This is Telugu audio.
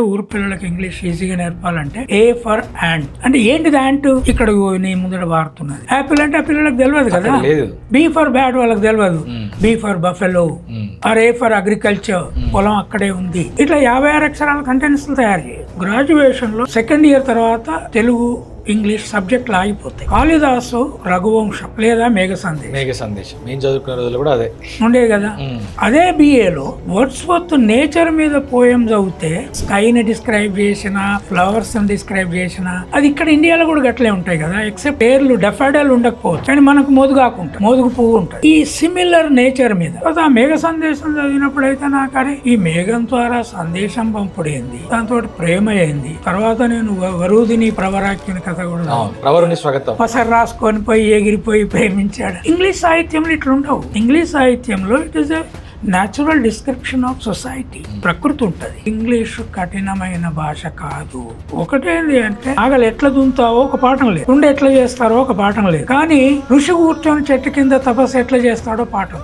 ఊరు పిల్లలకి ఇంగ్లీష్ ఈజీగా నేర్పాలంటే ఏ ఫర్ యాంట్ అంటే ఏంటిది యాంట్ ఇక్కడ నీ ముందర వాడుతున్నది. యాపిల్ అంటే ఆ పిల్లలకు తెలియదు కదా. బి ఫర్ బ్యాట్ వాళ్ళకి తెలియదు. B for buffalo or A for agriculture పొలం అక్కడే ఉంది. ఇట్లా 56 అక్షరాల కంటెంట్స్ తయారు చేయాలి. గ్రాడ్యుయేషన్ లో సెకండ్ ఇయర్ తర్వాత తెలుగు ఇంగ్లీష్ సబ్జెక్ట్ ఆగిపోతాయి. కాళిదాసు రఘువంశం లేదా మేఘ సందేశం మేము చదువుకున్న రోజులు కూడా అదే ఉండేది కదా. అదే బిఏలో వర్డ్స్వర్త్ నేచర్ మీద పోయం చదివితే స్కైని డిస్క్రైబ్ చేసిన, ఫ్లవర్స్ డిస్క్రైబ్ చేసిన, అది ఇక్కడ ఇండియాలో కూడా గట్లే ఉంటాయి కదా. ఎక్సెప్ట్ పేర్లు డెఫాడల్ ఉండకపోవచ్చు కానీ మనకు మోదుగు పువ్వు ఉంటుంది. ఈ సిమిలర్ నేచర్ మీద ఆ మేఘ సందేశం చదివినప్పుడు అయితే నాకు అరే ఈ మేఘం ద్వారా సందేశం పంపుడైంది, దాంతో ప్రేమ అయింది. తర్వాత నేను వరుదిని ప్రవరాఖ్యుని పసరు రాసుకొని పోయి ఎగిరిపోయి ప్రేమించాడు. ఇంగ్లీష్ సాహిత్యంలో ఇట్లుండవు. ఇంగ్లీష్ సాహిత్యంలో it is a natural description of society. ప్రకృతి ఉంటది. ఇంగ్లీష్ కఠినమైన భాష కాదు. ఒకటేంది అంటే ఆగలు ఎట్లా దుంతావో ఒక పాఠం లేదు, ఉండి ఎట్లా చేస్తారో ఒక పాఠం లేదు, కానీ ఋషి కూర్చొని చెట్టు కింద తపస్సు ఎట్లా చేస్తాడో పాఠం.